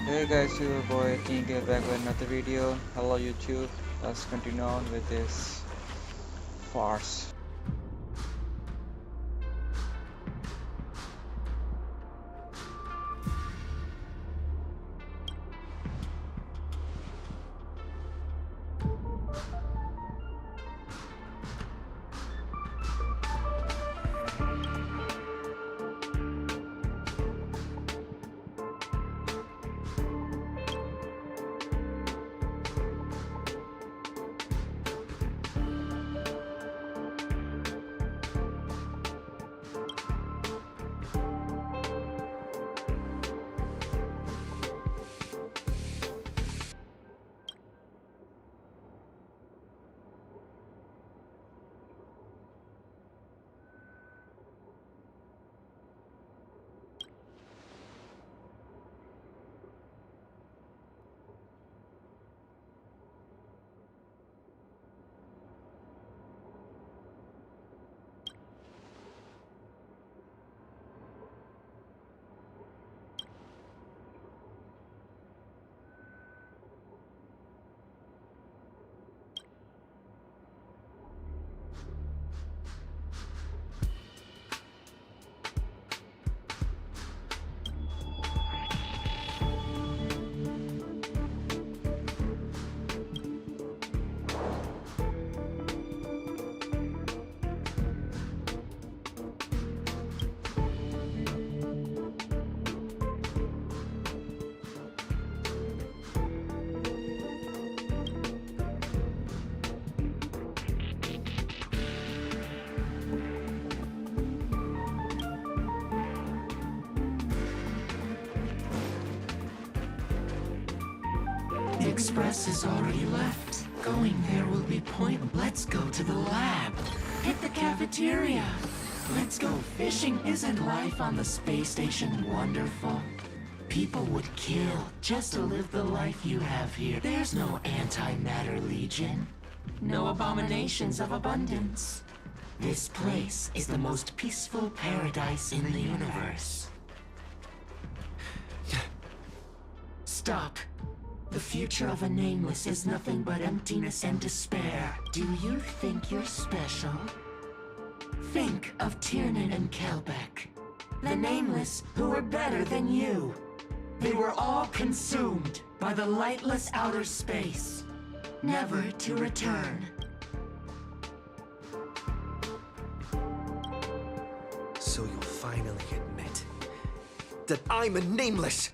Hey guys, your boy King here back with another video. Hello YouTube. Let's continue on with this farce. The express has already left. Going there will be point. Let's go to the lab. Hit the cafeteria. Let's go fishing. Isn't life on the space station wonderful? People would kill just to live the life you have here. There's no antimatter legion. No abominations of abundance. This place is the most peaceful paradise in the universe. Stop. The future of a nameless is nothing but emptiness and despair. Do you think you're special? Think of Tiernan and Kelbeck. The nameless who were better than you. They were all consumed by the lightless outer space, never to return. So you'll finally admit that I'm a nameless!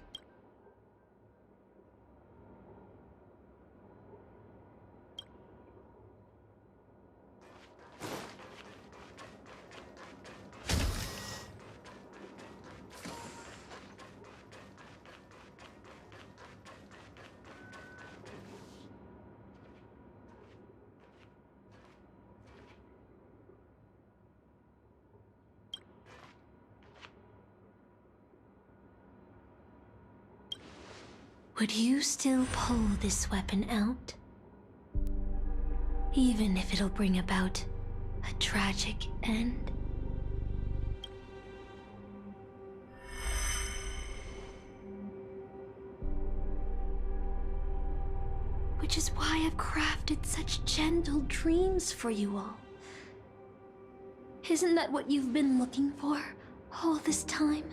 Would you still pull this weapon out? Even if it'll bring about a tragic end? Which is why I've crafted such gentle dreams for you all. Isn't that what you've been looking for all this time?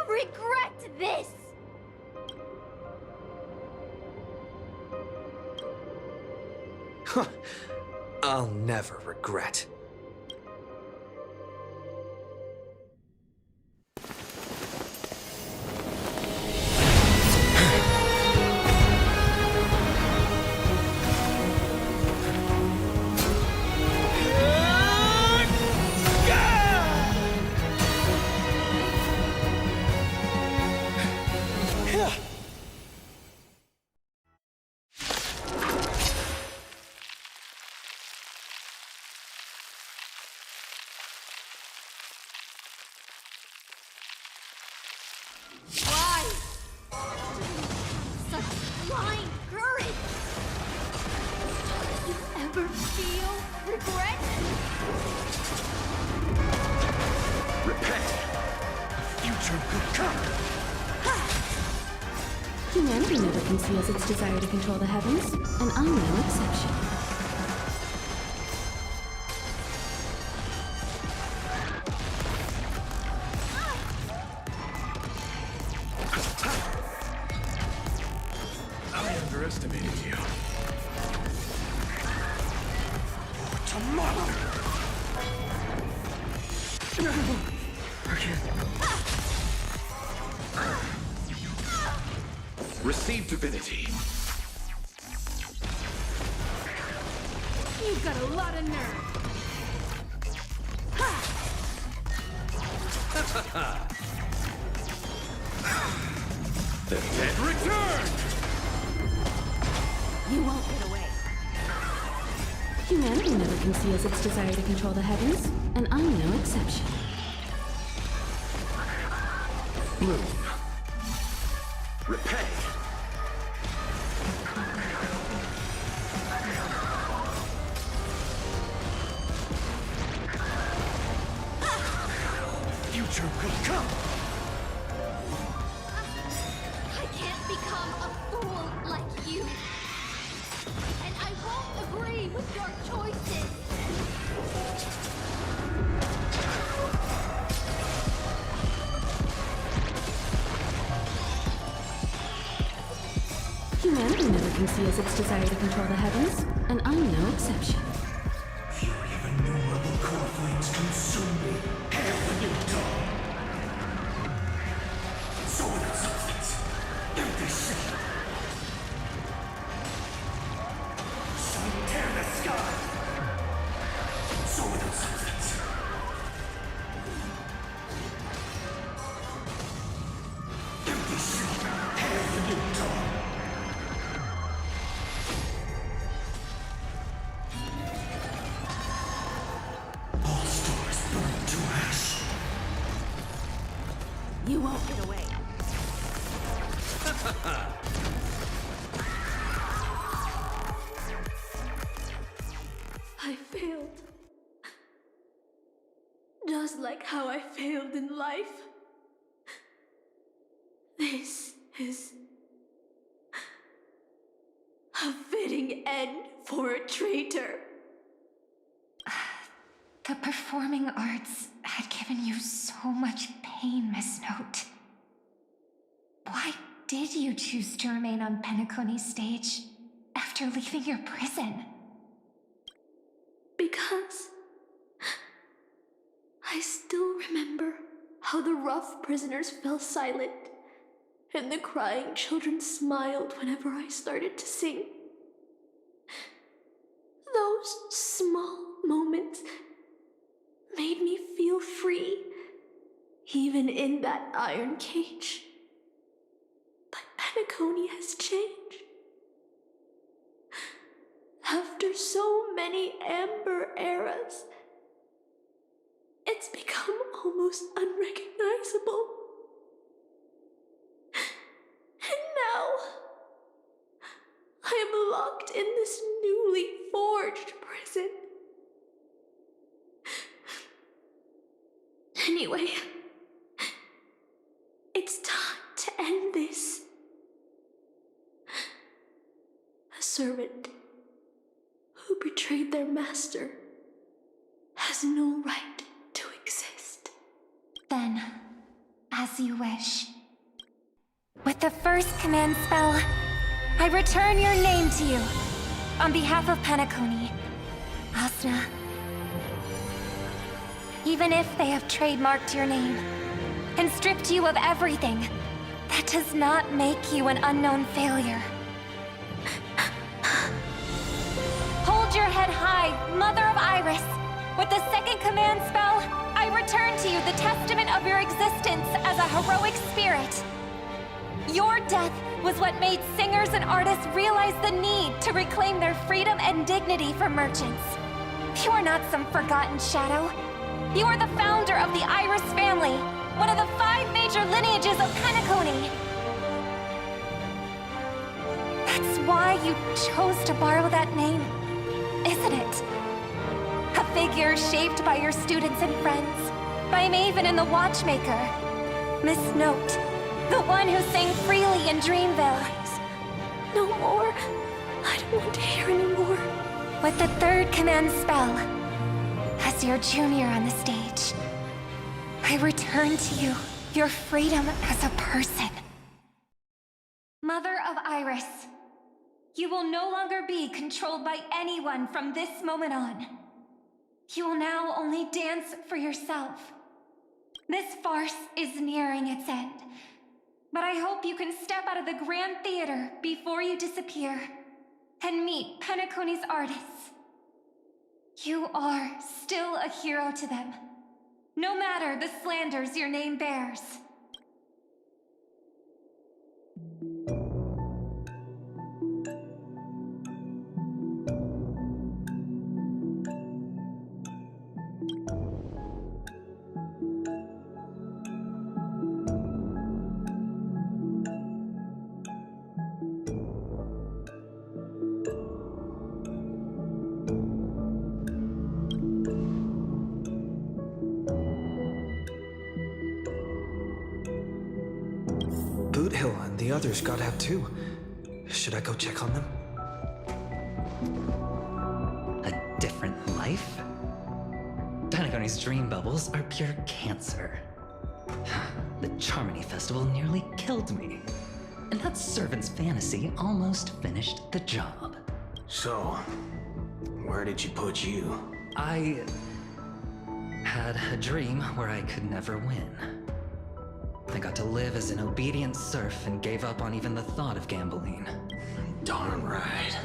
Regret this! I'll never regret. Why? Such blind courage! Do you ever feel regret? Repent! Future could come! Humanity never conceals its desire to control the heavens, and I'm no exception. I underestimated you. For tomorrow! Receive divinity. You've got a lot of nerve. The dead return! You won't get away. Humanity never conceals its desire to control the heavens, and I'm no exception. Bloom. Repay. Future could come. I can't become a fool like you. And I won't agree with your choices. Humanity never conceals its desire to control the heavens, and I'm no exception. Fury of innumerable core flames consume me. Hail the new dawn. Sword of substance. Empty shell. Sun tear the sky. Sword of substance. Empty shell. Hail the new dawn. All stars burn to ash. You won't get away. I failed. Just like how I failed in life. This is a fitting end for a traitor. The performing arts had given you so much pain, Miss Note. Why did you choose to remain on Penacony's stage after leaving your prison? Because I still remember how the rough prisoners fell silent and the crying children smiled whenever I started to sing. Those small moments made me feel free, even in that iron cage. But Penacony has changed. After so many amber eras, it's become almost unrecognizable. And now, I am locked in this newly forged prison. Anyway, it's time to end this. A servant who betrayed their master has no right to exist. Then, as you wish. With the first command spell, I return your name to you, on behalf of Penacony. Asna. Even if they have trademarked your name and stripped you of everything, that does not make you an unknown failure. Hold your head high, Mother of Iris. With the second command spell, I return to you the testament of your existence as a heroic spirit. Your death was what made singers and artists realize the need to reclaim their freedom and dignity for merchants. You are not some forgotten shadow. You are the founder of the Iris family, one of the 5 major lineages of Penacony. That's why you chose to borrow that name, isn't it? A figure shaped by your students and friends, by Maven and the Watchmaker. Miss Note, the one who sang freely in Dreamville. No more. I don't want to hear anymore. With the third command spell, as your junior on the stage, I return to you your freedom as a person. Mother of Iris, you will no longer be controlled by anyone from this moment on. You will now only dance for yourself. This farce is nearing its end, but I hope you can step out of the Grand Theater before you disappear and meet Penacony's artists. You are still a hero to them, no matter the slanders your name bears. Boothill and the others got out too. Should I go check on them? A different life? Penacony's dream bubbles are pure cancer. The Charmony Festival nearly killed me. And that servant's fantasy almost finished the job. So, where did she put you? I had a dream where I could never win. I got to live as an obedient serf and gave up on even the thought of gambling. Darn right.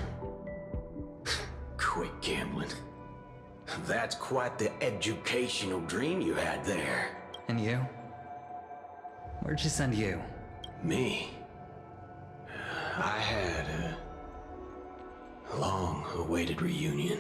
Quit gambling. That's quite the educational dream you had there. And you? Where'd she send you? Me? I had a long-awaited reunion.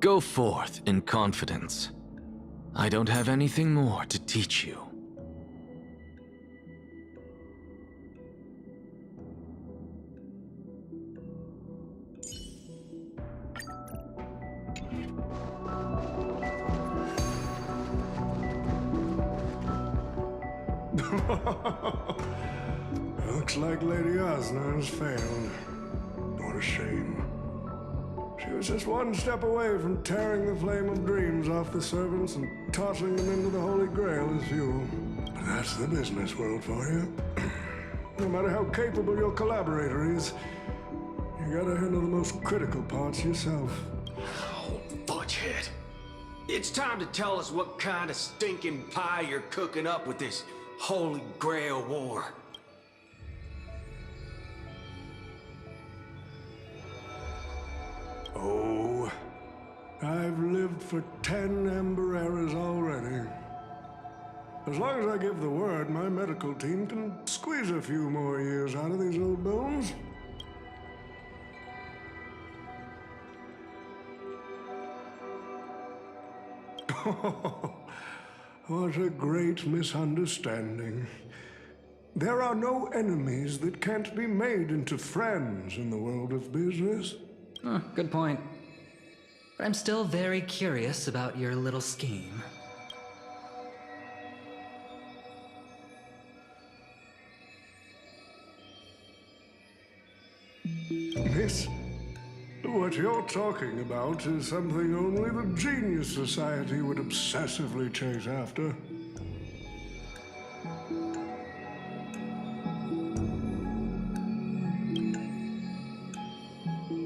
Go forth in confidence. I don't have anything more to teach you. Looks like Lady Asna has failed. What a shame. She was just one step away from tearing the flame of dreams off the servants and tossing them into the Holy Grail as fuel. But that's the business world for you. No matter how capable your collaborator is, you gotta handle the most critical parts yourself. Oh, fudgehead. It's time to tell us what kind of stinking pie you're cooking up with this Holy Grail war. Oh, I've lived for 10 Ember eras already. As long as I give the word, my medical team can squeeze a few more years out of these old bones. What a great misunderstanding. There are no enemies that can't be made into friends in the world of business. Good point. But I'm still very curious about your little scheme. Miss, what you're talking about is something only the Genius Society would obsessively chase after.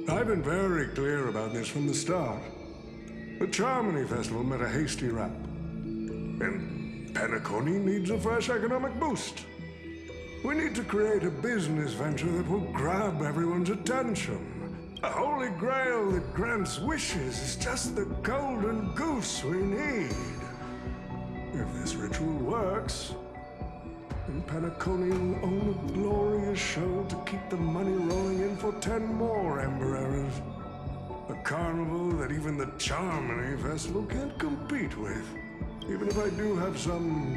I've been very clear about this from the start. The Charmony Festival met a hasty rap. And Penacony needs a fresh economic boost. We need to create a business venture that will grab everyone's attention. A holy grail that grants wishes is just the golden goose we need. If this ritual works, then Penacony will own a glorious show to keep the money rolling in for 10 more Ember eras. A carnival that even the Charmony Festival can't compete with. Even if I do have some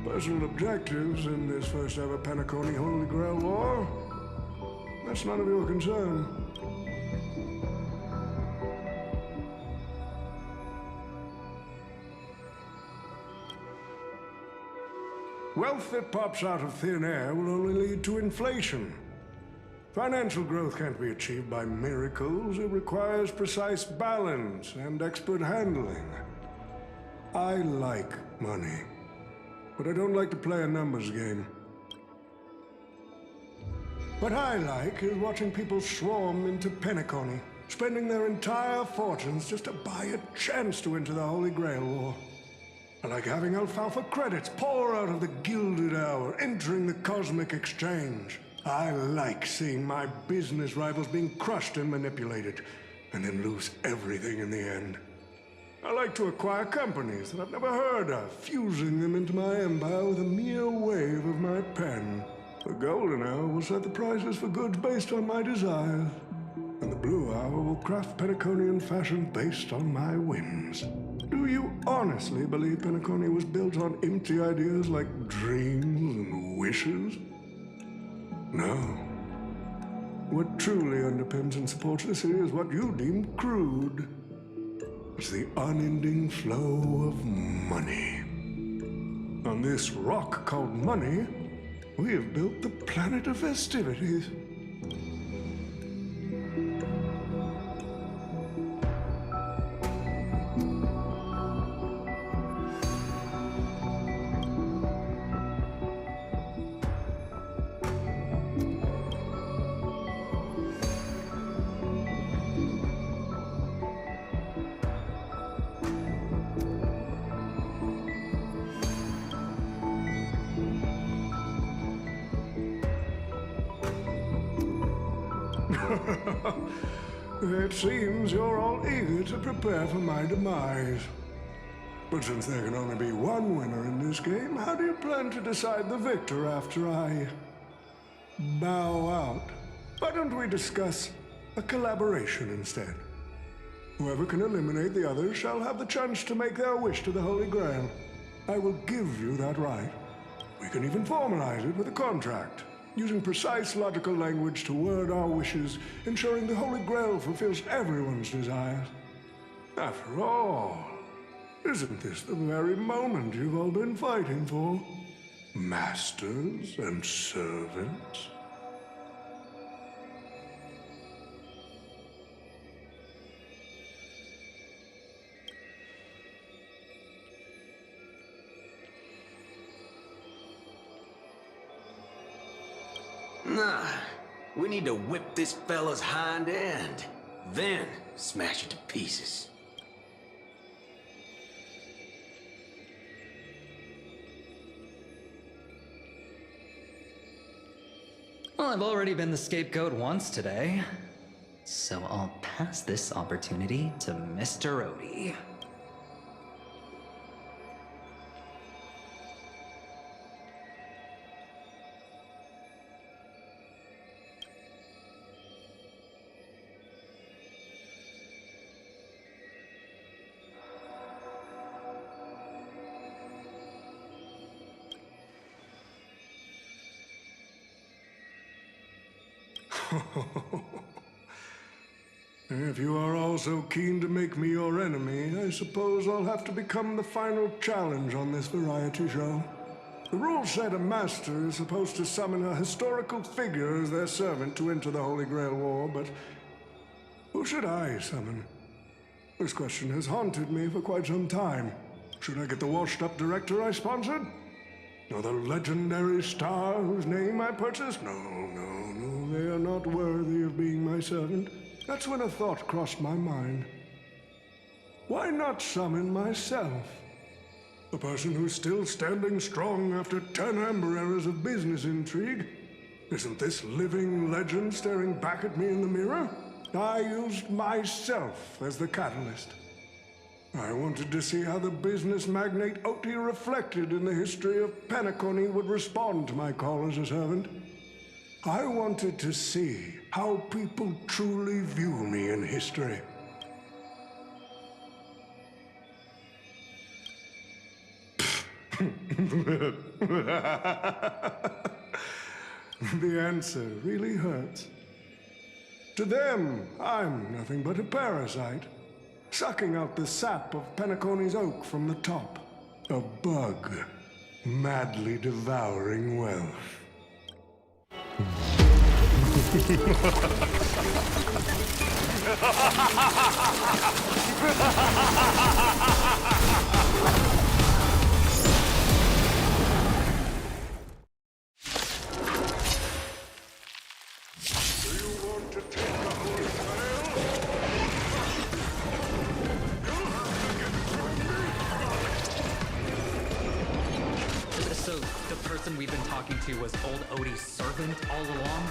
personal objectives in this first ever Penacony Holy Grail War, that's none of your concern. Wealth that pops out of thin air will only lead to inflation. Financial growth can't be achieved by miracles. It requires precise balance and expert handling. I like money, but I don't like to play a numbers game. What I like is watching people swarm into Penacony, spending their entire fortunes just to buy a chance to enter the Holy Grail War. I like having alfalfa credits pour out of the gilded hour, entering the cosmic exchange. I like seeing my business rivals being crushed and manipulated, and then lose everything in the end. I like to acquire companies that I've never heard of, fusing them into my empire with a mere wave of my pen. The golden hour will set the prices for goods based on my desires, and the blue hour will craft Penaconian fashion based on my whims. Do you honestly believe Penacony was built on empty ideas like dreams and wishes? No. What truly underpins and supports the city is what you deem crude. It's the unending flow of money. On this rock called money, we have built the planet of festivities. It seems you're all eager to prepare for my demise. But since there can only be one winner in this game, how do you plan to decide the victor after I bow out? Why don't we discuss a collaboration instead? Whoever can eliminate the others shall have the chance to make their wish to the Holy Grail. I will give you that right. We can even formalize it with a contract, using precise logical language to word our wishes, ensuring the Holy Grail fulfills everyone's desires. After all, isn't this the very moment you've all been fighting for? Masters and servants? Nah, we need to whip this fella's hind end, then smash it to pieces. Well, I've already been the scapegoat once today, So I'll pass this opportunity to Mr. Odie. If you are all so keen to make me your enemy, I suppose I'll have to become the final challenge on this variety show. The rules said a master is supposed to summon a historical figure as their servant to enter the Holy Grail War, but who should I summon? This question has haunted me for quite some time. Should I get the washed-up director I sponsored? Or the legendary star whose name I purchased? No, they are not worthy of being my servant. That's when a thought crossed my mind. Why not summon myself? The person who's still standing strong after 10 amber eras of business intrigue? Isn't this living legend staring back at me in the mirror? I used myself as the catalyst. I wanted to see how the business magnate Oti reflected in the history of Penacony would respond to my call as a servant. I wanted to see how people truly view me in history. The answer really hurts. To them, I'm nothing but a parasite, sucking out the sap of Penacony's oak from the top. A bug, madly devouring wealth. So, the person we've been talking to was old Odie's servant all along?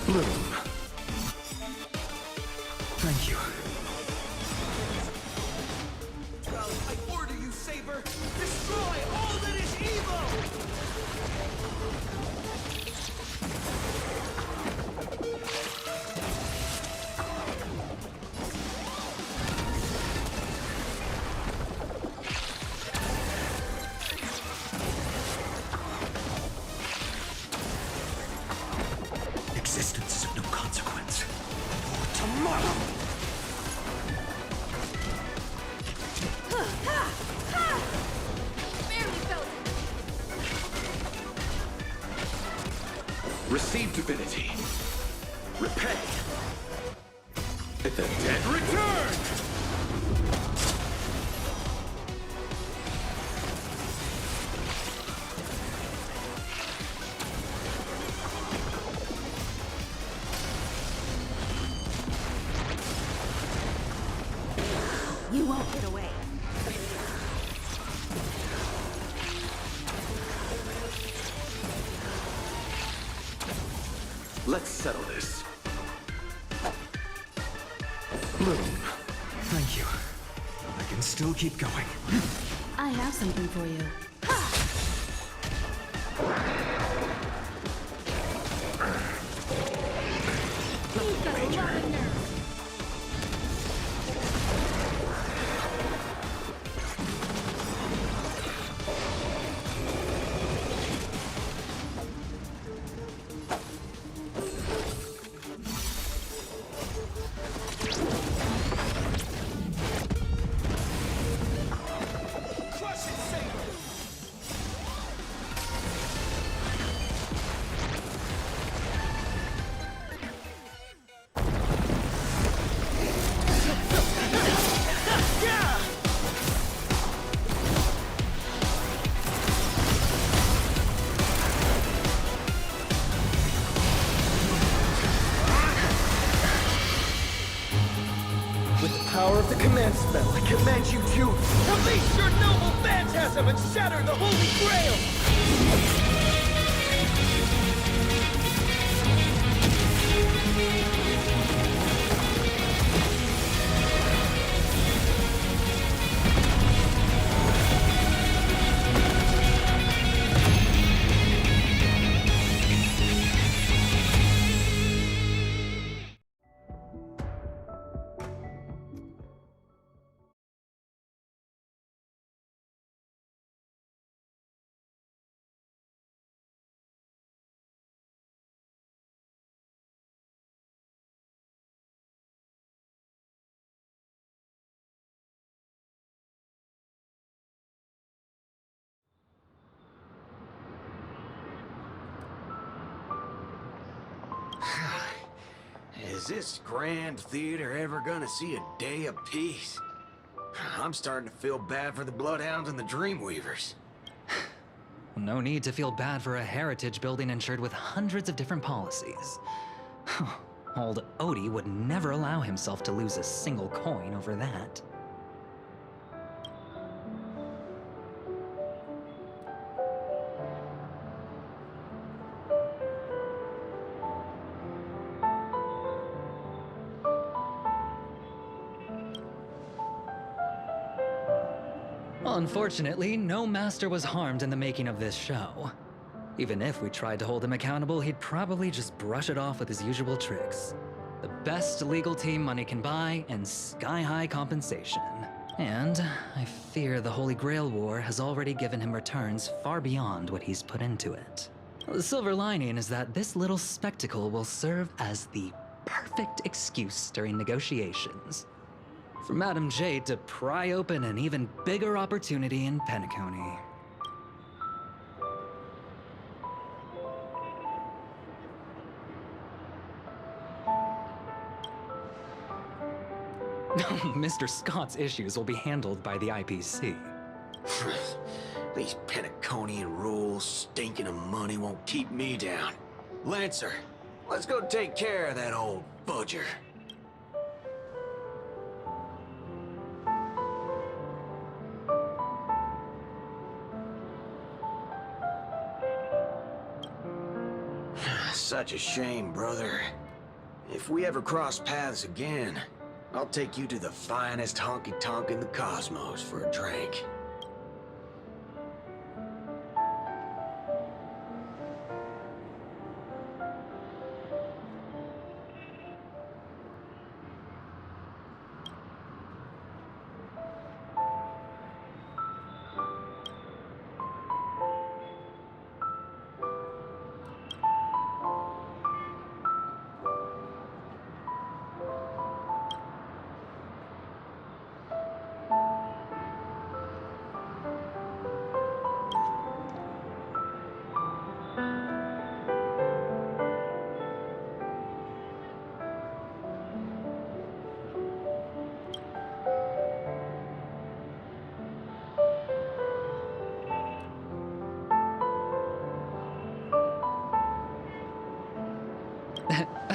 Bloom. Thank you. I order you, Saber! Destroy all that is evil! Existence is of no consequence. Tomorrow! Receive divinity. Repay. The dead return! You won't get away. Let's settle this. Bloom. Thank you. I can still keep going. I have something for you. You've got a lot of nerve. Command spell, I command you to release your noble phantasm and shatter the Holy Grail! Is this grand theater ever gonna see a day of peace? I'm starting to feel bad for the Bloodhounds and the Dreamweavers. No need to feel bad for a heritage building insured with hundreds of different policies. Old Odie would never allow himself to lose a single coin over that. Unfortunately, no master was harmed in the making of this show. Even if we tried to hold him accountable, he'd probably just brush it off with his usual tricks. The best legal team money can buy, and sky-high compensation. And I fear the Holy Grail War has already given him returns far beyond what he's put into it. The silver lining is that this little spectacle will serve as the perfect excuse during negotiations for Madame Jade to pry open an even bigger opportunity in Penacony. Mr. Scott's issues will be handled by the IPC. These Penaconian rules, stinking of money won't keep me down. Lancer, let's go take care of that old budger. Such a shame, brother. If we ever cross paths again, I'll take you to the finest honky-tonk in the cosmos for a drink.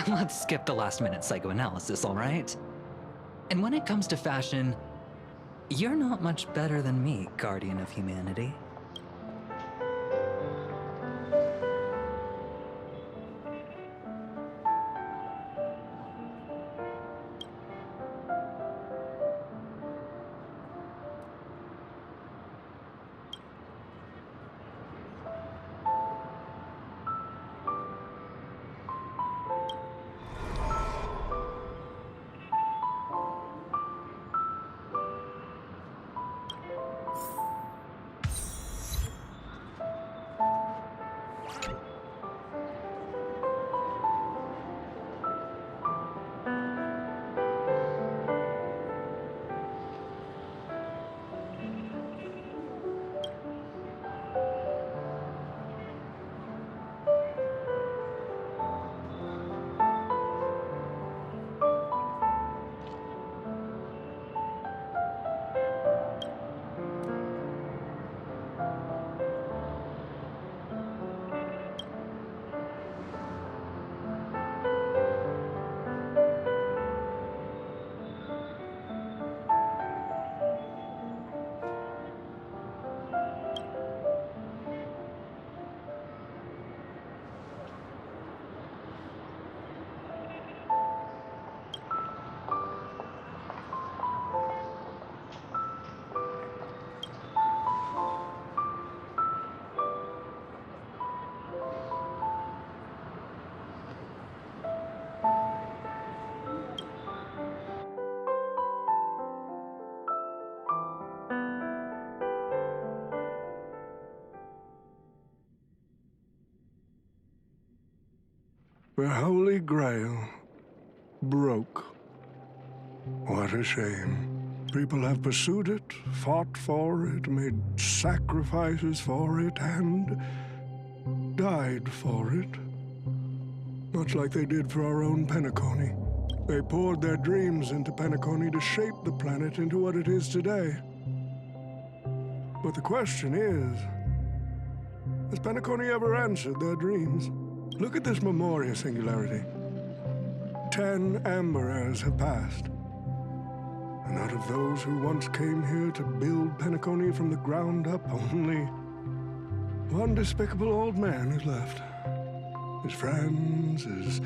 Let's skip the last-minute psychoanalysis, all right? And when it comes to fashion, you're not much better than me, Guardian of Humanity. The Holy Grail broke. What a shame. People have pursued it, fought for it, made sacrifices for it, and died for it. Much like they did for our own Penacony. They poured their dreams into Penacony to shape the planet into what it is today. But the question is, has Penacony ever answered their dreams? Look at this Memoria singularity. 10 Amber Heirs have passed. And out of those who once came here to build Penacony from the ground up, only one despicable old man is left. His friends, his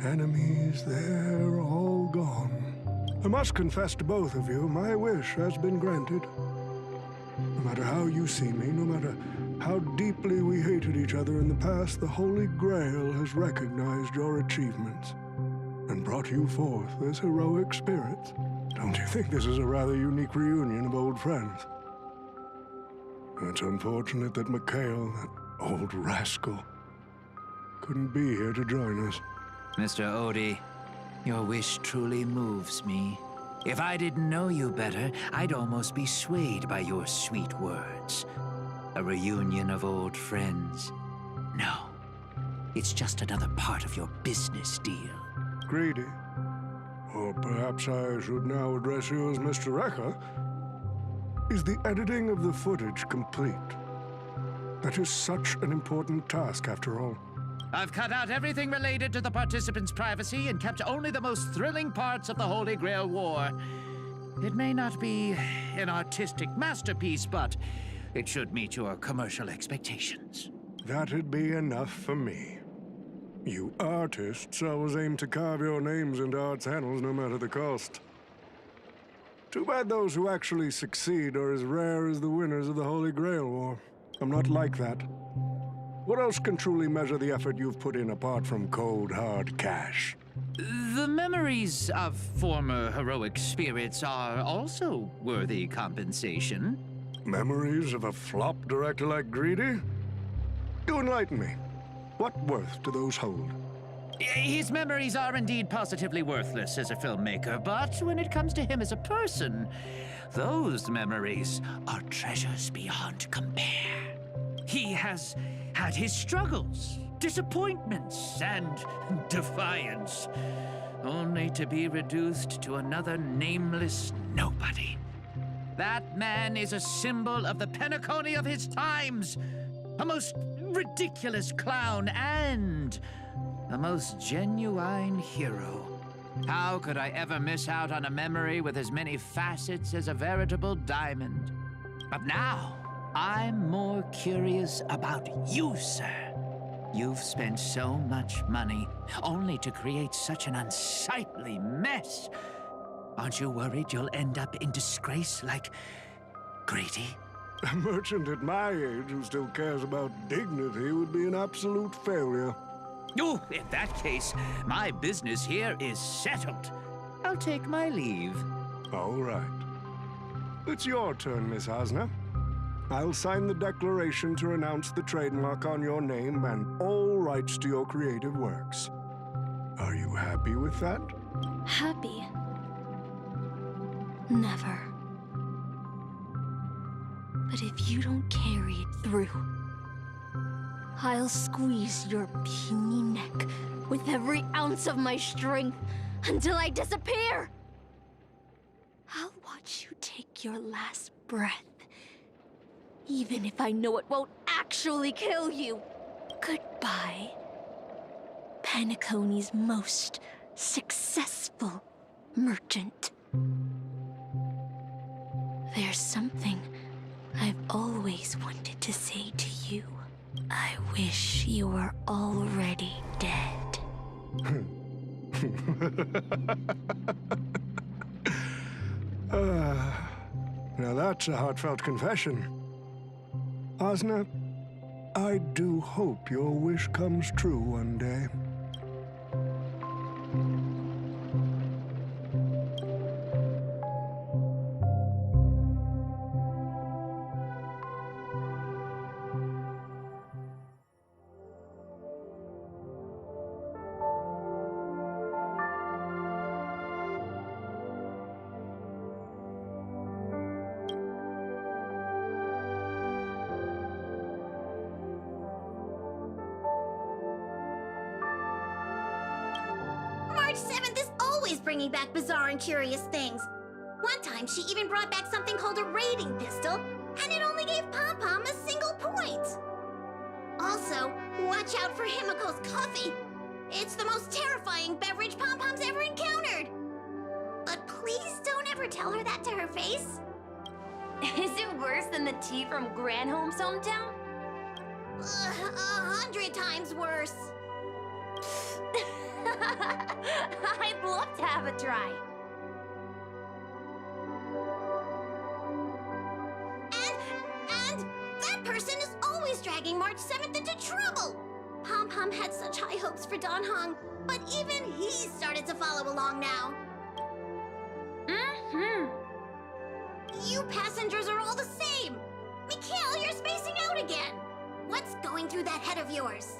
enemies, they're all gone. I must confess to both of you, my wish has been granted. No matter how you see me, no matter how deeply we hated each other in the past, the Holy Grail has recognized your achievements and brought you forth as heroic spirits. Don't you think this is a rather unique reunion of old friends? It's unfortunate that Mikhail, that old rascal, couldn't be here to join us. Mr. Odie, your wish truly moves me. If I didn't know you better, I'd almost be swayed by your sweet words. A reunion of old friends. No, it's just another part of your business deal. Greedy. Or perhaps I should now address you as Mr. Recker. Is the editing of the footage complete? That is such an important task, after all. I've cut out everything related to the participants' privacy and kept only the most thrilling parts of the Holy Grail War. It may not be an artistic masterpiece, but it should meet your commercial expectations. That'd be enough for me. You artists always aim to carve your names into art's annals no matter the cost. Too bad those who actually succeed are as rare as the winners of the Holy Grail War. I'm not like that. What else can truly measure the effort you've put in apart from cold, hard cash? The memories of former heroic spirits are also worthy compensation. Memories of a flop director like Greedy? Do enlighten me. What worth do those hold? His memories are indeed positively worthless as a filmmaker, but when it comes to him as a person, those memories are treasures beyond compare. He has had his struggles, disappointments, and defiance, only to be reduced to another nameless nobody. That man is a symbol of the Penacony of his times, a most ridiculous clown and a most genuine hero. How could I ever miss out on a memory with as many facets as a veritable diamond? But now, I'm more curious about you, sir. You've spent so much money only to create such an unsightly mess. Aren't you worried you'll end up in disgrace like Greedy? A merchant at my age who still cares about dignity would be an absolute failure. Oh, in that case, my business here is settled. I'll take my leave. All right. It's your turn, Miss Osner. I'll sign the declaration to renounce the trademark on your name and all rights to your creative works. Are you happy with that? Happy? Never. But if you don't carry it through, I'll squeeze your puny neck with every ounce of my strength until I disappear! I'll watch you take your last breath, even if I know it won't actually kill you. Goodbye, Penacony's most successful merchant. There's something I've always wanted to say to you. I wish you were already dead. Now that's a heartfelt confession. Osner, I do hope your wish comes true one day. bringing back bizarre and curious things. One time, she even brought back something called a raiding pistol, and it only gave Pom-Pom a single point. Also, watch out for Himiko's coffee. It's the most terrifying beverage Pom-Pom's ever encountered. But please don't ever tell her that to her face. Is it worse than the tea from Granholm's hometown? 100 times worse. I'd love to have a try. And that person is always dragging March 7th into trouble. Pom-Pom had such high hopes for Dan Hong, but even he started to follow along now. You passengers are all the same. Mikhail, you're spacing out again. What's going through that head of yours?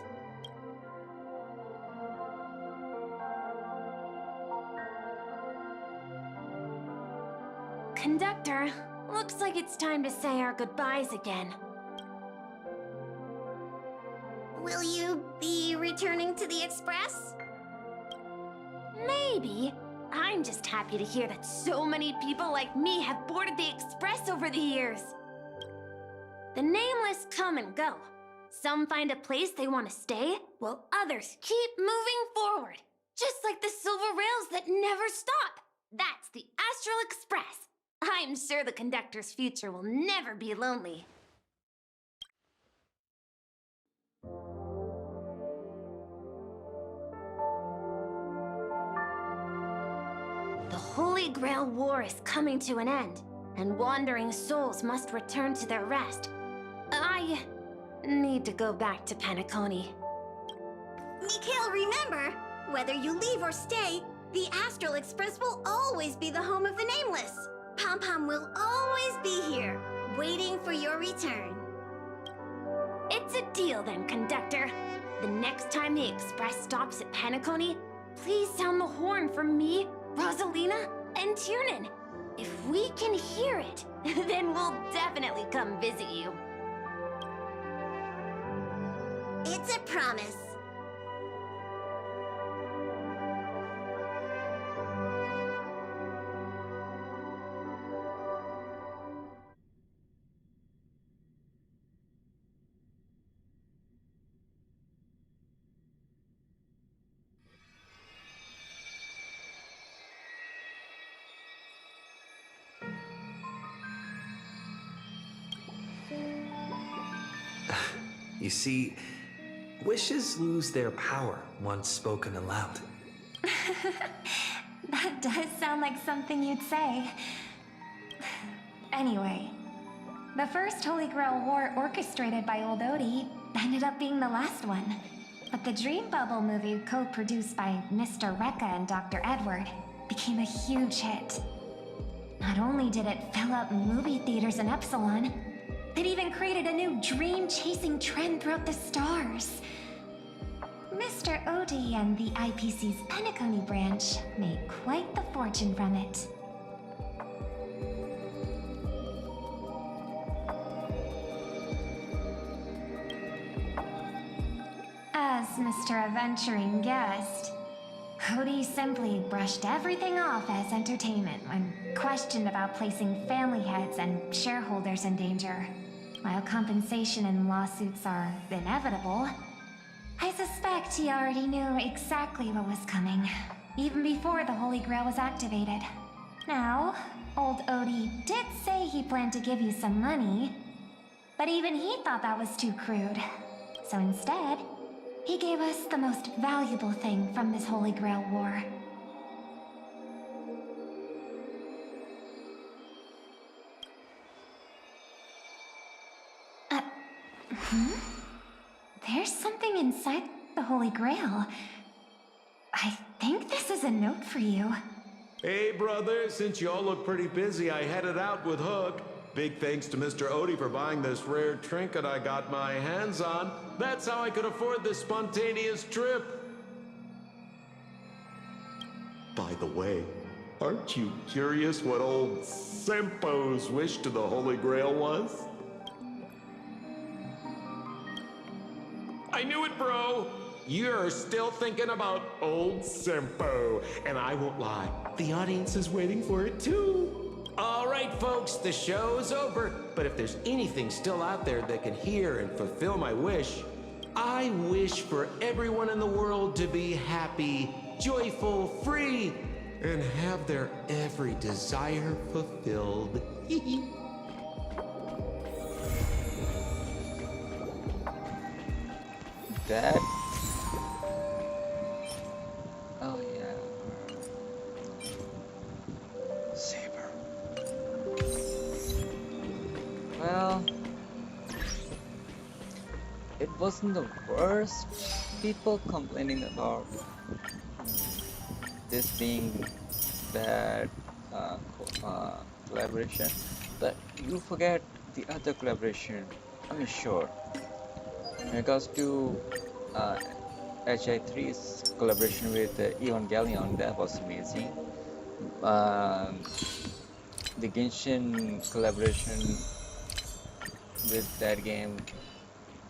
Conductor, looks like it's time to say our goodbyes again. Will you be returning to the Express? Maybe. I'm just happy to hear that so many people like me have boarded the Express over the years. The nameless come and go. Some find a place they want to stay, while others keep moving forward. Just like the silver rails that never stop. That's the Astral Express. I'm sure the conductor's future will never be lonely. The Holy Grail War is coming to an end, and wandering souls must return to their rest. I need to go back to Penacony. Mikhail, remember, whether you leave or stay, the Astral Express will always be the home of the Nameless. Pom-Pom will always be here, waiting for your return. It's a deal then, conductor. The next time the Express stops at Penacony, please sound the horn for me, Rosalina, and Tiernan. If we can hear it, then we'll definitely come visit you. It's a promise. You see, wishes lose their power once spoken aloud. That does sound like something you'd say. Anyway, the first Holy Grail War orchestrated by Old Odie ended up being the last one. But the Dream Bubble movie, co-produced by Mr. Rekka and Dr. Edward, became a huge hit. Not only did it fill up movie theaters in Epsilon, it even created a new dream-chasing trend throughout the stars. Mr. Odie and the IPC's Penacony branch made quite the fortune from it. As Mr. Adventuring guessed, Odie simply brushed everything off as entertainment when questioned about placing family heads and shareholders in danger. While compensation and lawsuits are inevitable, I suspect he already knew exactly what was coming, even before the Holy Grail was activated. Now, old Odie did say he planned to give you some money, but even he thought that was too crude. So instead, he gave us the most valuable thing from this Holy Grail War. There's something inside the Holy Grail. I think this is a note for you. Hey, brother, since y'all look pretty busy, I headed out with Hook. Big thanks to Mr. Odie for buying this rare trinket I got my hands on. That's how I could afford this spontaneous trip. By the way, aren't you curious what old Sempo's wish to the Holy Grail was? I knew it, bro! you're still thinking about old Simpo. And I won't lie, the audience is waiting for it too. All right, folks, the show's over. But if there's anything still out there that can hear and fulfill my wish, I wish for everyone in the world to be happy, joyful, free, and have their every desire fulfilled. That. Oh yeah. Saber. Well, it wasn't the worst. People complaining about this being bad collaboration, but you forget the other collaboration. I mean, sure. In regards to HI3's collaboration with Evangelion, that was amazing. The Genshin collaboration with that game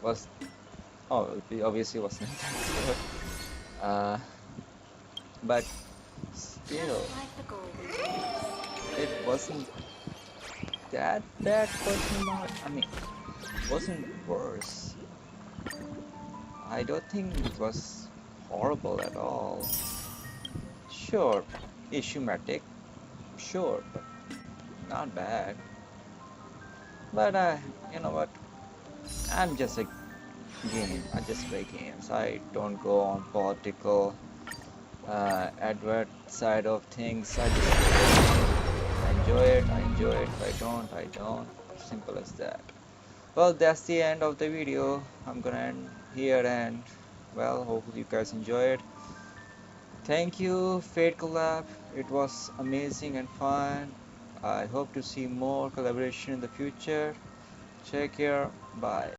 was, it obviously wasn't but still, it wasn't that bad question mark. I mean, it wasn't worse. I don't think it was horrible at all. Sure, issuematic, sure, but not bad. But you know what? I'm just a game. I just play games. I don't go on political advert side of things. I just enjoy it. I enjoy it. If I don't, I don't. Simple as that. Well, that's the end of the video. I'm gonna end here, and well, hopefully you guys enjoy it. Thank you, Fate Collab. It was amazing and fun. I hope to see more collaboration in the future. Take care. Bye.